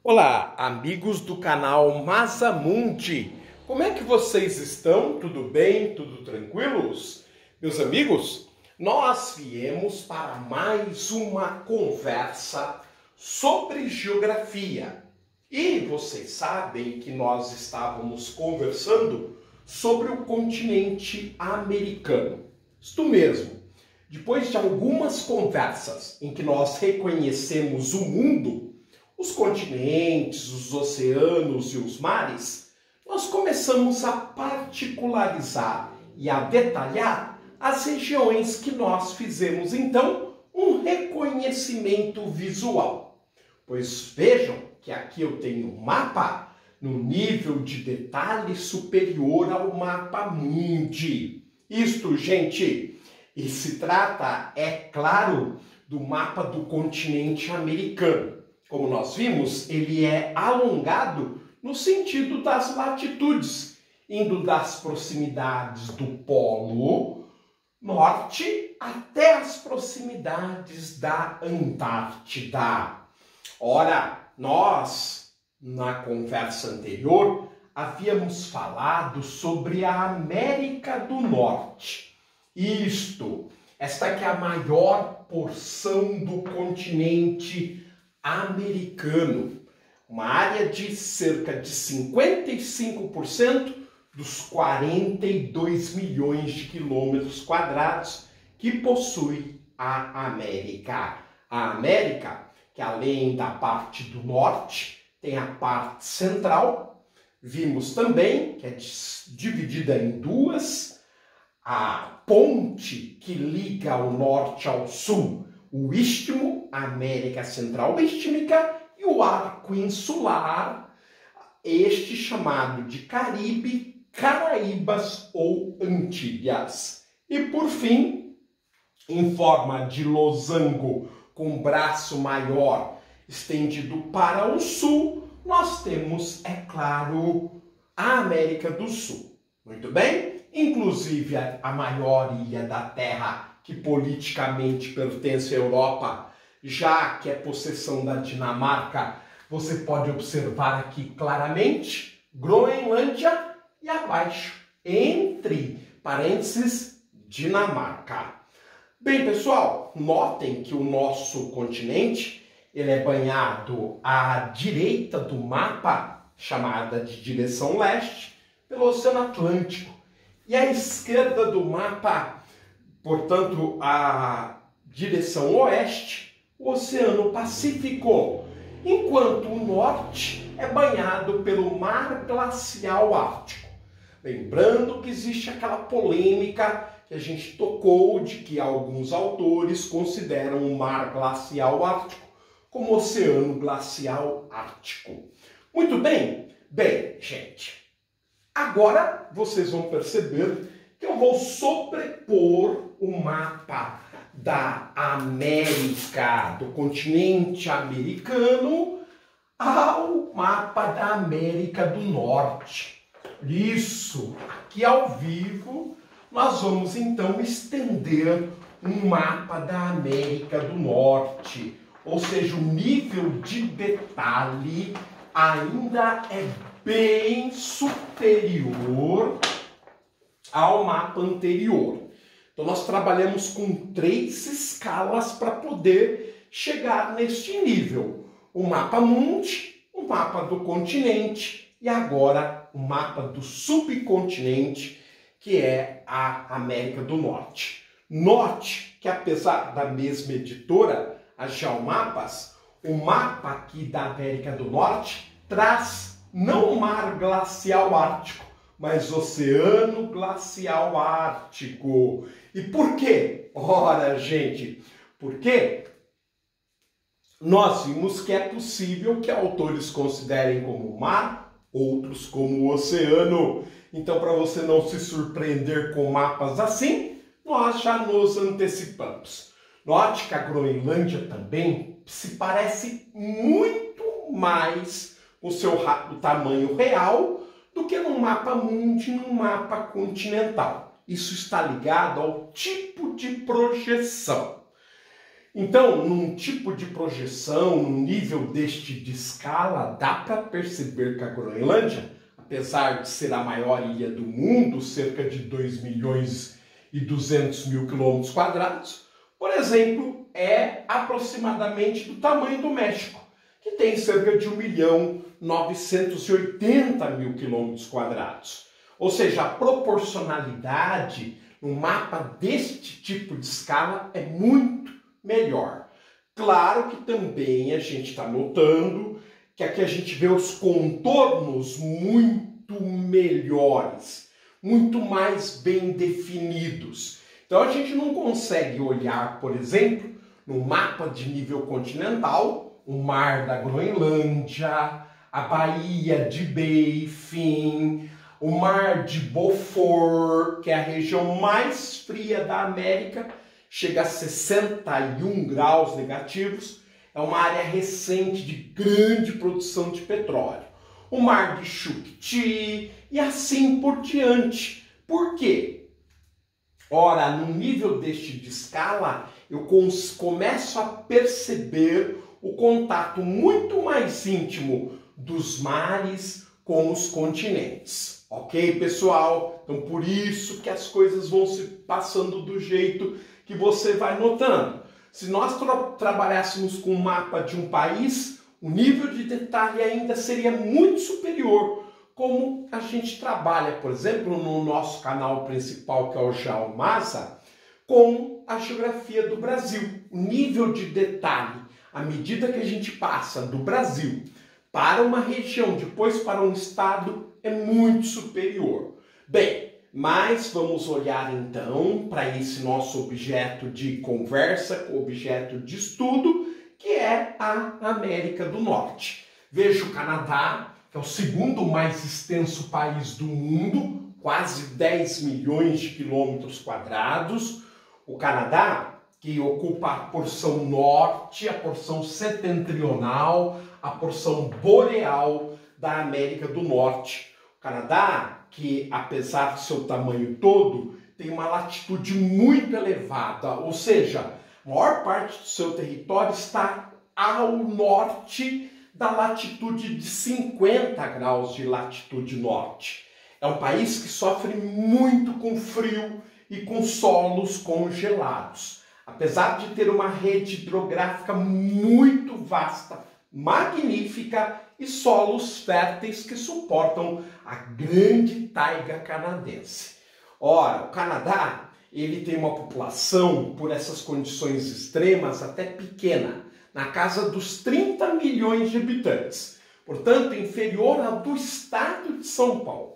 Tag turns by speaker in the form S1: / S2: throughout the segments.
S1: Olá, amigos do canal Masamundi. Como é que vocês estão? Tudo bem? Tudo tranquilos? Meus amigos, nós viemos para mais uma conversa sobre geografia. E vocês sabem que nós estávamos conversando sobre o continente americano. Isto mesmo. Depois de algumas conversas em que nós reconhecemos o mundo, os continentes, os oceanos e os mares, nós começamos a particularizar e a detalhar as regiões que nós fizemos, então, um reconhecimento visual. Pois vejam que aqui eu tenho um mapa no nível de detalhe superior ao mapa mundi. Isto, gente, e se trata, é claro, do mapa do continente americano. Como nós vimos, ele é alongado no sentido das latitudes, indo das proximidades do Polo Norte até as proximidades da Antártida. Ora, nós, na conversa anterior, havíamos falado sobre a América do Norte. Esta que é a maior porção do continente americano, uma área de cerca de 55% dos 42 milhões de quilômetros quadrados que possui a América. A América, que além da parte do norte, tem a parte central. Vimos também que é dividida em duas, a ponte que liga o norte ao sul, o Istmo, a América Central Istmica, e o arco insular, este chamado de Caribe, Caraíbas ou Antilhas. E por fim, em forma de losango com braço maior estendido para o sul, nós temos, é claro, a América do Sul. Muito bem? Inclusive a maior ilha da Terra, que politicamente pertence à Europa, já que é possessão da Dinamarca, você pode observar aqui claramente Groenlândia e abaixo, entre parênteses, Dinamarca. Bem, pessoal, notem que o nosso continente ele é banhado à direita do mapa, chamada de direção leste, pelo Oceano Atlântico, e à esquerda do mapa, portanto, a direção oeste, o Oceano Pacífico, enquanto o norte é banhado pelo Mar Glacial Ártico. Lembrando que existe aquela polêmica que a gente tocou de que alguns autores consideram o Mar Glacial Ártico como Oceano Glacial Ártico. Muito bem? Bem, gente, agora vocês vão perceber que eu vou sobrepor o mapa da América, do continente americano, ao mapa da América do Norte. Isso, aqui ao vivo, nós vamos então estender um mapa da América do Norte, ou seja, o nível de detalhe ainda é bem superior ao mapa anterior. Então nós trabalhamos com 3 escalas para poder chegar neste nível. O mapa mundi, o mapa do continente e agora o mapa do subcontinente, que é a América do Norte. Note que apesar da mesma editora, a Geomapas, o mapa aqui da América do Norte traz não o Mar Glacial Ártico, mas Oceano Glacial Ártico. E por quê? Ora, gente, porque nós vimos que é possível que autores considerem como mar, outros como oceano. Então, para você não se surpreender com mapas assim, nós já nos antecipamos. Note que a Groenlândia também se parece muito mais com o seu tamanho real do que no mapa mundi, no mapa continental. Isso está ligado ao tipo de projeção. Então, num tipo de projeção, num nível deste de escala, dá para perceber que a Groenlândia, apesar de ser a maior ilha do mundo, cerca de 2.200.000 quilômetros quadrados, por exemplo, é aproximadamente do tamanho do México, que tem cerca de 1.980.000 quilômetros quadrados. Ou seja, a proporcionalidade no mapa deste tipo de escala é muito melhor. Claro que também a gente está notando que aqui a gente vê os contornos muito melhores, muito mais bem definidos. Então a gente não consegue olhar, por exemplo, no mapa de nível continental, o mar da Groenlândia, a Baía de Baffin, o mar de Beaufort, que é a região mais fria da América, chega a 61 graus negativos, é uma área recente de grande produção de petróleo. O mar de Chukchi e assim por diante. Por quê? Ora, no nível deste de escala, eu começo a perceber o contato muito mais íntimo dos mares com os continentes. Ok, pessoal? Então, por isso que as coisas vão se passando do jeito que você vai notando. Se nós trabalhássemos com um mapa de um país, o nível de detalhe ainda seria muito superior, como a gente trabalha, por exemplo, no nosso canal principal, que é o GeoMasa, com a geografia do Brasil. O nível de detalhe, à medida que a gente passa do Brasil para uma região, depois para um estado, é muito superior. Bem, mas vamos olhar então para esse nosso objeto de conversa, objeto de estudo, que é a América do Norte. Veja o Canadá, que é o segundo mais extenso país do mundo, quase 10 milhões de quilômetros quadrados. O Canadá, que ocupa a porção norte, a porção setentrional, a porção boreal da América do Norte. O Canadá, que apesar do seu tamanho todo, tem uma latitude muito elevada, ou seja, a maior parte do seu território está ao norte da latitude de 50 graus de latitude norte. É um país que sofre muito com frio e com solos congelados. Apesar de ter uma rede hidrográfica muito vasta, magnífica e solos férteis que suportam a grande taiga canadense. Ora, o Canadá, ele tem uma população, por essas condições extremas, até pequena, na casa dos 30 milhões de habitantes, portanto, inferior ao do estado de São Paulo.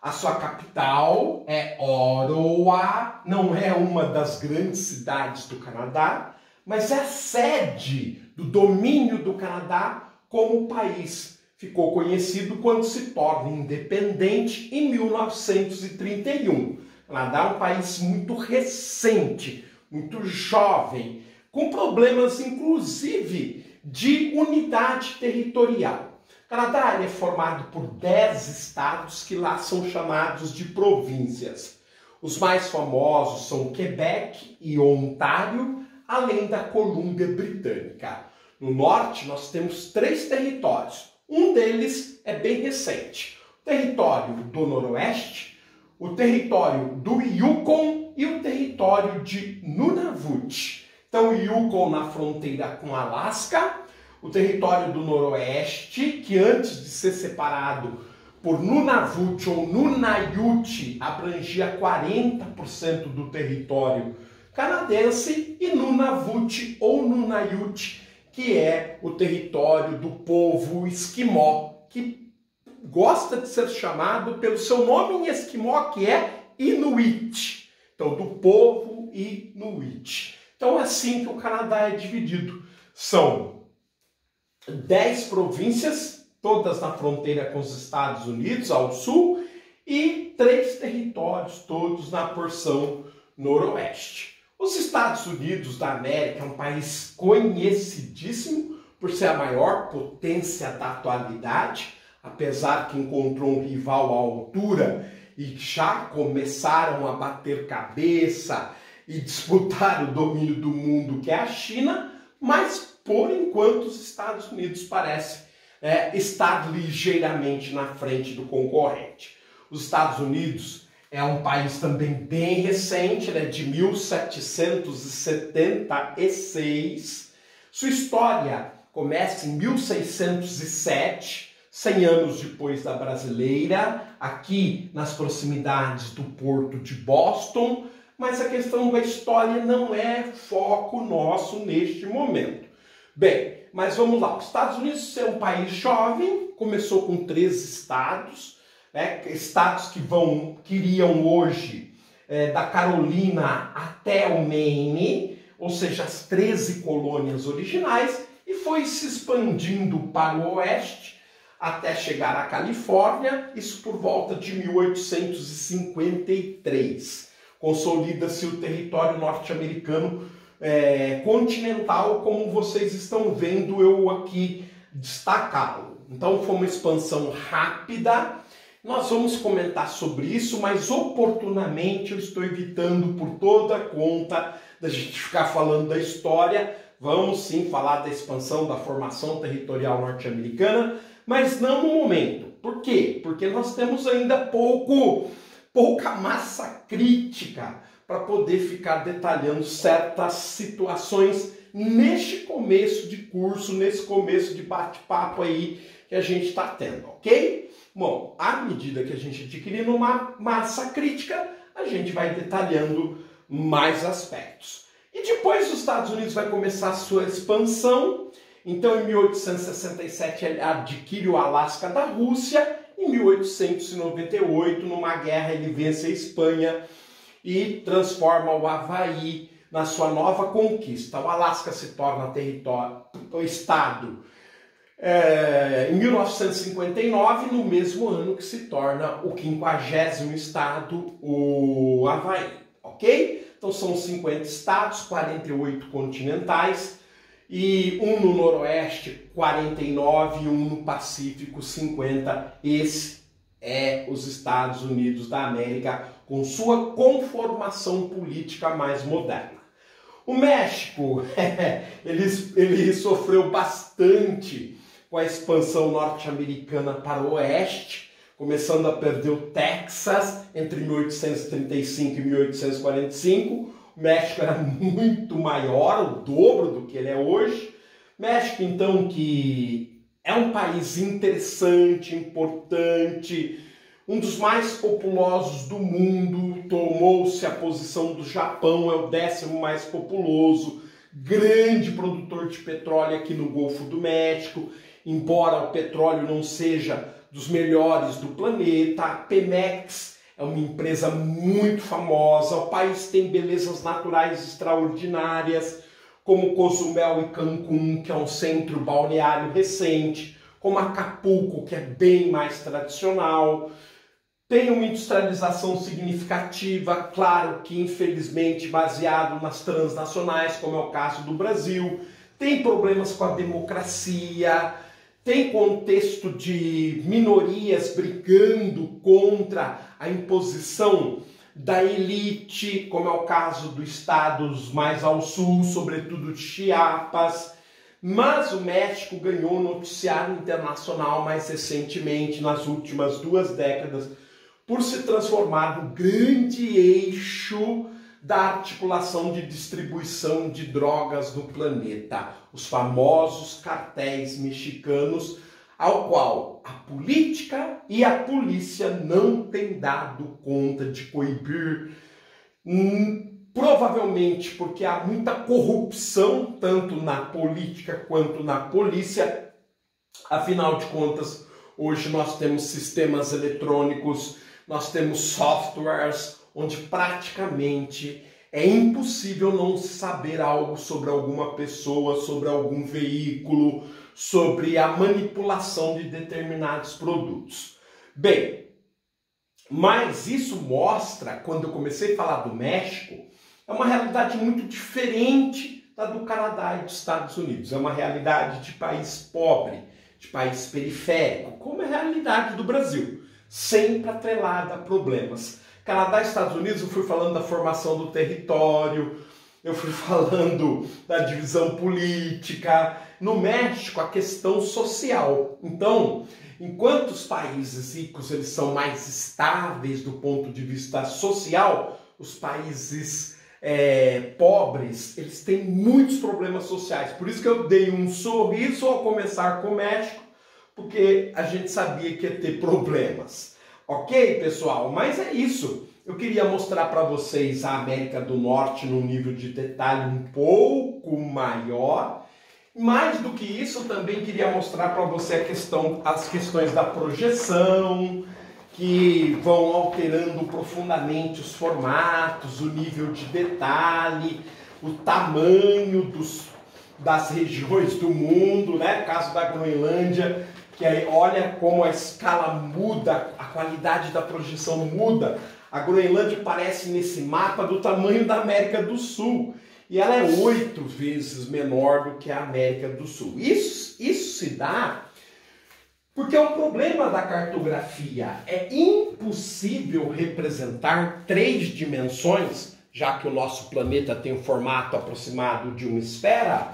S1: A sua capital é Ottawa, não é uma das grandes cidades do Canadá, mas é a sede do domínio do Canadá como país. Ficou conhecido quando se torna independente em 1931. O Canadá é um país muito recente, muito jovem, com problemas inclusive de unidade territorial. O Canadá é formado por 10 estados que lá são chamados de províncias. Os mais famosos são Quebec e Ontário, além da Colômbia Britânica. No norte nós temos 3 territórios. Um deles é bem recente. O território do Noroeste, o território do Yukon e o território de Nunavut. Então, o Yukon na fronteira com Alasca, o território do Noroeste, que antes de ser separado por Nunavut ou Nunayut, abrangia 40% do território canadense, e Nunavut ou Nunayut, que é o território do povo esquimó, que gosta de ser chamado pelo seu nome em esquimó, que é Inuit. Então, do povo Inuit. Então, é assim que o Canadá é dividido. São 10 províncias, todas na fronteira com os Estados Unidos, ao sul, e 3 territórios, todos na porção noroeste. Os Estados Unidos da América é um país conhecidíssimo por ser a maior potência da atualidade, apesar que encontrou um rival à altura e já começaram a bater cabeça e disputar o domínio do mundo, que é a China, mas por enquanto os Estados Unidos parecem estar ligeiramente na frente do concorrente. Os Estados Unidos é um país também bem recente, ele é de 1776. Sua história começa em 1607, 100 anos depois da brasileira, aqui nas proximidades do porto de Boston, mas a questão da história não é foco nosso neste momento. Bem, mas vamos lá. Os Estados Unidos é um país jovem, começou com 13 estados, estados que iriam hoje da Carolina até o Maine, ou seja, as 13 colônias originais, e foi se expandindo para o oeste até chegar à Califórnia, isso por volta de 1853. Consolida-se o território norte-americano continental, como vocês estão vendo eu aqui destacá-lo. Então foi uma expansão rápida. Nós vamos comentar sobre isso, mas oportunamente eu estou evitando por toda conta da gente ficar falando da história. Vamos sim falar da expansão, da formação territorial norte-americana, mas não no momento. Por quê? Porque nós temos ainda pouca massa crítica para poder ficar detalhando certas situações neste começo de curso, nesse começo de bate-papo aí que a gente está tendo, ok? Bom, à medida que a gente adquirir uma massa crítica, a gente vai detalhando mais aspectos. E depois os Estados Unidos vai começar a sua expansão. Então, em 1867, ele adquire o Alasca da Rússia. Em 1898, numa guerra, ele vence a Espanha e transforma o Havaí na sua nova conquista. O Alasca se torna estado em 1959, no mesmo ano que se torna o 50º estado, o Havaí, ok? Então são 50 estados, 48 continentais, e um no noroeste, 49, e um no Pacífico, 50. Esse é os Estados Unidos da América, com sua conformação política mais moderna. O México, ele sofreu bastante com a expansão norte-americana para o oeste, começando a perder o Texas entre 1835 e 1845. O México era muito maior, o dobro do que ele é hoje. México, então, que é um país interessante, importante, um dos mais populosos do mundo, tomou-se a posição do Japão, é o 10º mais populoso, grande produtor de petróleo aqui no Golfo do México, embora o petróleo não seja dos melhores do planeta. A Pemex é uma empresa muito famosa, o país tem belezas naturais extraordinárias, como Cozumel e Cancún, que é um centro balneário recente, como Acapulco, que é bem mais tradicional. Tem uma industrialização significativa, claro que infelizmente baseado nas transnacionais, como é o caso do Brasil. Tem problemas com a democracia, tem contexto de minorias brigando contra a imposição da elite, como é o caso dos estados mais ao sul, sobretudo de Chiapas. Mas o México ganhou noticiário internacional mais recentemente, nas últimas 2 décadas, por se transformar no grande eixo da articulação de distribuição de drogas no planeta, os famosos cartéis mexicanos, ao qual a política e a polícia não têm dado conta de coibir, provavelmente porque há muita corrupção, tanto na política quanto na polícia. Afinal de contas, hoje nós temos sistemas eletrônicos, nós temos softwares, onde praticamente é impossível não saber algo sobre alguma pessoa, sobre algum veículo, sobre a manipulação de determinados produtos. Bem, mas isso mostra, quando eu comecei a falar do México, é uma realidade muito diferente da do Canadá e dos Estados Unidos. É uma realidade de país pobre, de país periférico, como é a realidade do Brasil, sempre atrelada a problemas. Canadá e Estados Unidos, eu fui falando da formação do território, eu fui falando da divisão política. No México, a questão social. Então, enquanto os países ricos eles são mais estáveis do ponto de vista social, os países pobres, eles têm muitos problemas sociais. Por isso que eu dei um sorriso ao começar com o México, porque a gente sabia que ia ter problemas. Ok, pessoal? Mas é isso. Eu queria mostrar para vocês a América do Norte num nível de detalhe um pouco maior. Mais do que isso, eu também queria mostrar para você as questões da projeção, que vão alterando profundamente os formatos, o nível de detalhe, o tamanho das regiões do mundo, né? No caso da Groenlândia, que aí olha como a escala muda, a qualidade da projeção muda. A Groenlândia parece nesse mapa do tamanho da América do Sul. E ela é 8 vezes menor do que a América do Sul. Isso se dá porque o problema da cartografia é impossível representar 3 dimensões, já que o nosso planeta tem um formato aproximado de uma esfera,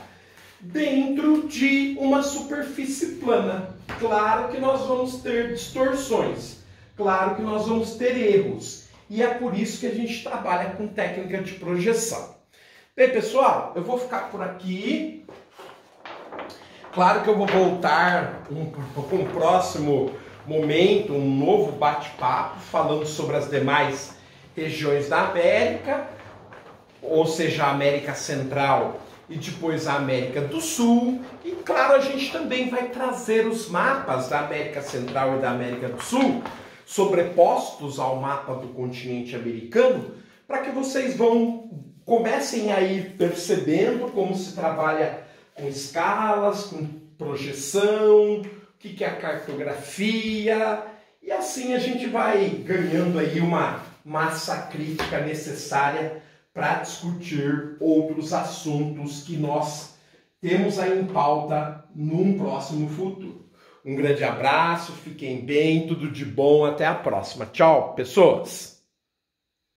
S1: dentro de uma superfície plana. Claro que nós vamos ter distorções, claro que nós vamos ter erros. E é por isso que a gente trabalha com técnica de projeção. Bem, pessoal, eu vou ficar por aqui. Claro que eu vou voltar um próximo momento, um novo bate-papo, falando sobre as demais regiões da América, ou seja, a América Central e depois a América do Sul. E claro, a gente também vai trazer os mapas da América Central e da América do Sul, sobrepostos ao mapa do continente americano, para que vocês comecem a ir percebendo como se trabalha com escalas, com projeção, o que é a cartografia, e assim a gente vai ganhando aí uma massa crítica necessária para discutir outros assuntos que nós temos aí em pauta num próximo futuro. Um grande abraço, fiquem bem, tudo de bom, até a próxima. Tchau, pessoas!